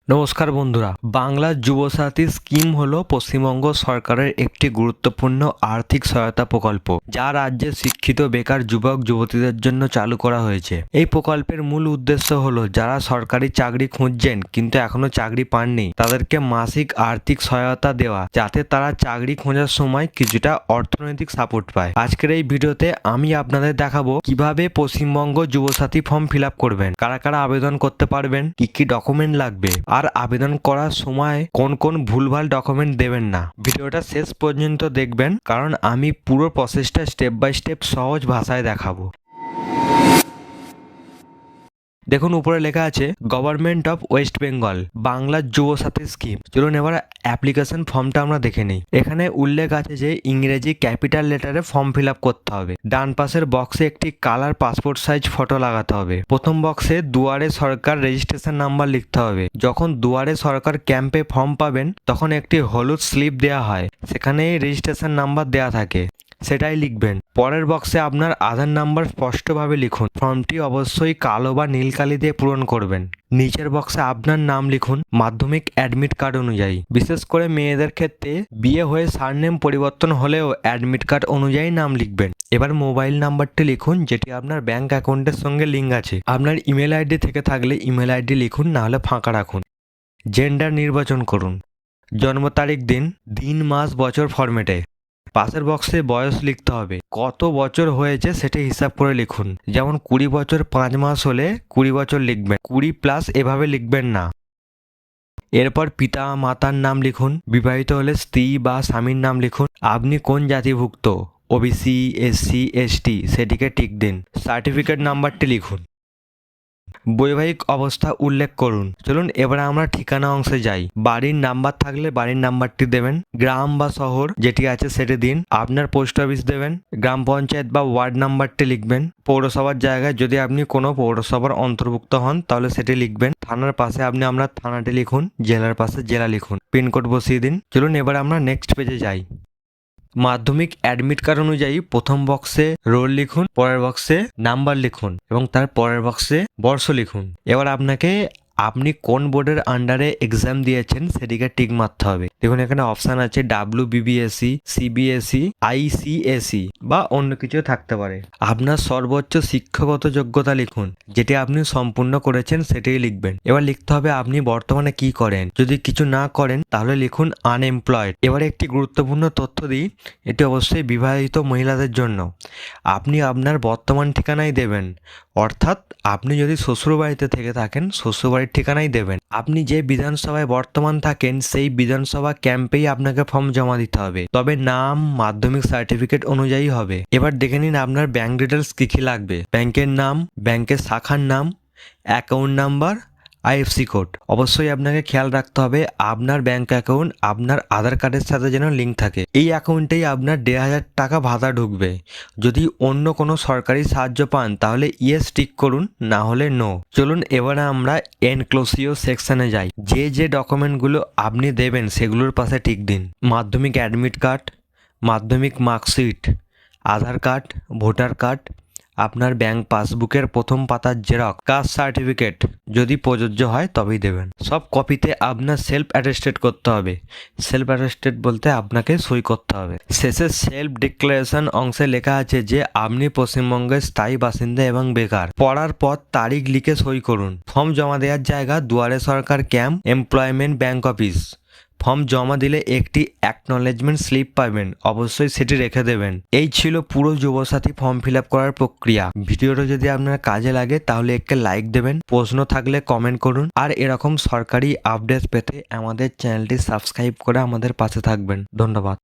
নমস্কার বন্ধুরা, বাংলা যুবসাথী স্কিম হলো পশ্চিমবঙ্গ সরকারের একটি গুরুত্বপূর্ণ আর্থিক সহায়তা প্রকল্প, যা রাজ্যের শিক্ষিত বেকার যুবক যুবতীদের জন্য চালু করা হয়েছে। এই প্রকল্পের মূল উদ্দেশ্য হলো যারা সরকারি চাকরি খুঁজছেন কিন্তু এখনো চাকরি পাননি, তাদেরকে মাসিক আর্থিক সহায়তা দেওয়া, যাতে তারা চাকরি খোঁজার সময় কিছুটা অর্থনৈতিক সাপোর্ট পায়। আজকের এই ভিডিওতে আমি আপনাদের দেখাবো কিভাবে Paschimbanga Yuvasathi form fill up করবেন, কারা কারা আবেদন করতে পারবেন, কি কি ডকুমেন্ট লাগবে, আর আবেদন করার সময় কোন কোন ভুলভাল ডকুমেন্ট দেবেন না। ভিডিওটা শেষ পর্যন্ত দেখবেন, কারণ আমি পুরো প্রসেসটা স্টেপ বাই স্টেপ সহজ ভাষায় দেখাবো। দেখুন, উপরে লেখা আছে government of West Bengal Bangla Yuvasathi scheme. চলুন এবার অ্যাপ্লিকেশন ফর্মটা আমরা দেখে নিই। এখানে উল্লেখ আছে যে ইংরেজি ক্যাপিটাল লেটারে ফর্ম ফিল আপ করতে হবে। ডান পাশের বক্সে একটি কালার পাসপোর্ট সাইজ ফটো লাগাতে হবে। প্রথম বক্সে দুয়ারে সরকার রেজিস্ট্রেশন নাম্বার লিখতে হবে। যখন দুয়ারে সরকার ক্যাম্পে ফর্ম পাবেন তখন একটি হলুদ স্লিপ দেওয়া হয়, সেখানে রেজিস্ট্রেশন নাম্বার দেওয়া থাকে, সেটাই লিখবেন। পরের বক্সে আপনার আধার নাম্বার স্পষ্টভাবে লিখুন। ফর্মটি অবশ্যই কালো বা নীল কালি দিয়ে পূরণ করবেন। নিচের বক্সে আপনার নাম লিখুন মাধ্যমিক অ্যাডমিট কার্ড অনুযায়ী। বিশেষ করে মেয়েদের ক্ষেত্রে বিয়ে হয়ে সারনেম পরিবর্তন হলেও অ্যাডমিট কার্ড অনুযায়ী নাম লিখবেন। এবার মোবাইল নাম্বারটি লিখুন যেটি আপনার ব্যাংক অ্যাকাউন্টের সঙ্গে লিঙ্ক আছে। আপনার ইমেল আইডি থেকে থাকলে ইমেল আইডি লিখুন, নাহলে ফাঁকা রাখুন। জেন্ডার নির্বাচন করুন। জন্ম তারিখ দিন, দিন মাস বছর ফরম্যাটে। পাশের বক্সে বয়স লিখতে হবে, কত বছর হয়েছে সেটা হিসাব করে লিখুন। যেমন 20 বছর 5 মাস হলে 20 বছর লিখবেন, 20+ এভাবে লিখবেন না। এরপর পিতা মাতার নাম লিখুন। বিবাহিত হলে স্ত্রী বা স্বামীর নাম লিখুন। আপনি কোন জাতিভুক্ত, ওবিসি, এসসি, এসটি, সেটিকে টিক দিন। সার্টিফিকেট নাম্বারটি লিখুন। বৈবাহিক অবস্থা উল্লেখ করুন। চলুন এবার আমরা ঠিকানা অংশে যাই। বাড়ির নাম্বার থাকলে বাড়ির নাম্বারটি দেবেন। গ্রাম বা শহর যেটি আছে সেটি দিন। আপনার পোস্ট অফিস দেবেন। গ্রাম পঞ্চায়েত বা ওয়ার্ড নাম্বারটি লিখবেন। পৌরসভার জায়গায় যদি আপনি কোনো পৌরসভার অন্তর্ভুক্ত হন তাহলে সেটি লিখবেন। থানার পাশে আপনি আপনার থানাটি লিখুন। জেলার পাশে জেলা লিখুন। পিনকোড বসিয়ে দিন। চলুন এবার আমরা নেক্সট পেজে যাই। মাধ্যমিক অ্যাডমিট কার্ড অনুযায়ী প্রথম বক্সে রোল লিখুন, পরের বক্সে নাম্বার লিখুন এবং তার পরের বক্সে বর্ষ লিখুন। এবার আপনি কোন বোর্ডের আন্ডারে এক্সাম দিয়েছেন সেটিকে টিক মারতে হবে। দেখুন এখানে অপশান আছে WBBSE, CBSE, ICSE বা অন্য কিছু থাকতে পারে। আপনার সর্বোচ্চ শিক্ষাগত যোগ্যতা লিখুন, যেটি আপনি সম্পূর্ণ করেছেন সেটাই লিখবেন। এবার লিখতে হবে আপনি বর্তমানে কি করেন। যদি কিছু না করেন তাহলে লিখুন আনএমপ্লয়েড। এবারে একটি গুরুত্বপূর্ণ তথ্য দিই, এটি অবশ্যই বিবাহিত মহিলাদের জন্য। আপনি আপনার বর্তমান ঠিকানাই দেবেন, অর্থাৎ আপনি যদি শ্বশুরবাড়িতে থেকে থাকেন শ্বশুরবাড়ির ঠিকানাই দেবেন। আপনি যে বিধানসভায় বর্তমান থাকেন সেই বিধানসভা ক্যাম্পেই আপনাকে ফর্ম জমা দিতে হবে, তবে নাম মাধ্যমিক সার্টিফিকেট অনুযায়ী হবে। এবার দেখে নিন আপনার ব্যাংক ডিটেলস কী কী লাগবে। ব্যাংকের নাম, ব্যাংকের শাখার নাম, অ্যাকাউন্ট নাম্বার, IFSC কোড। অবশ্যই আপনাকে খেয়াল রাখতে হবে আপনার ব্যাংক অ্যাকাউন্ট আপনার আধার কার্ডের সাথে যেন লিঙ্ক থাকে। এই অ্যাকাউন্টেই আপনার 1,500 টাকা ভাতা ঢুকবে। যদি অন্য কোনো সরকারি সাহায্য পান তাহলে ইয়েস টিক করুন, না হলে নো। চলুন এবারে আমরা এনক্লোসিও সেকশনে যাই। যে ডকুমেন্টগুলো আপনি দেবেন সেগুলোর পাশে টিক দিন। মাধ্যমিক অ্যাডমিট কার্ড, মাধ্যমিক মার্কশিট, আধার কার্ড, ভোটার কার্ড, আপনার ব্যাংক পাসবুকের প্রথম পাতার জেরক্স, কাস্ট সার্টিফিকেট যদি প্রযোজ্য হয় তবেই দেবেন। সব কপিতে আপনার সেলফ অ্যাটেস্টেড করতে হবে। সেলফ অ্যাটেস্টেড বলতে আপনাকে সই করতে হবে। শেষে সেলফ ডিক্লারেশন অংশে লেখা আছে যে আপনি পশ্চিমবঙ্গের স্থায়ী বাসিন্দা এবং বেকার। পড়ার পর তারিখ লিখে সই করুন। ফর্ম জমা দেওয়ার জায়গা Duare Sarkar camp, employment bank office. Form জমা দিলে একটি অ্যাকনলেজমেন্ট স্লিপ পাবেন, অবশ্যই সেটি রেখে দেবেন। এই ছিল পুরো যুবসাথী ফর্ম ফিল আপ করার প্রক্রিয়া। ভিডিওটা যদি আপনার কাজে লাগে তাহলে একটা লাইক দেবেন। প্রশ্ন থাকলে কমেন্ট করুন, আর এরকম সরকারি আপডেট পেতে আমাদের চ্যানেলটি সাবস্ক্রাইব করে আমাদের পাশে থাকবেন। ধন্যবাদ।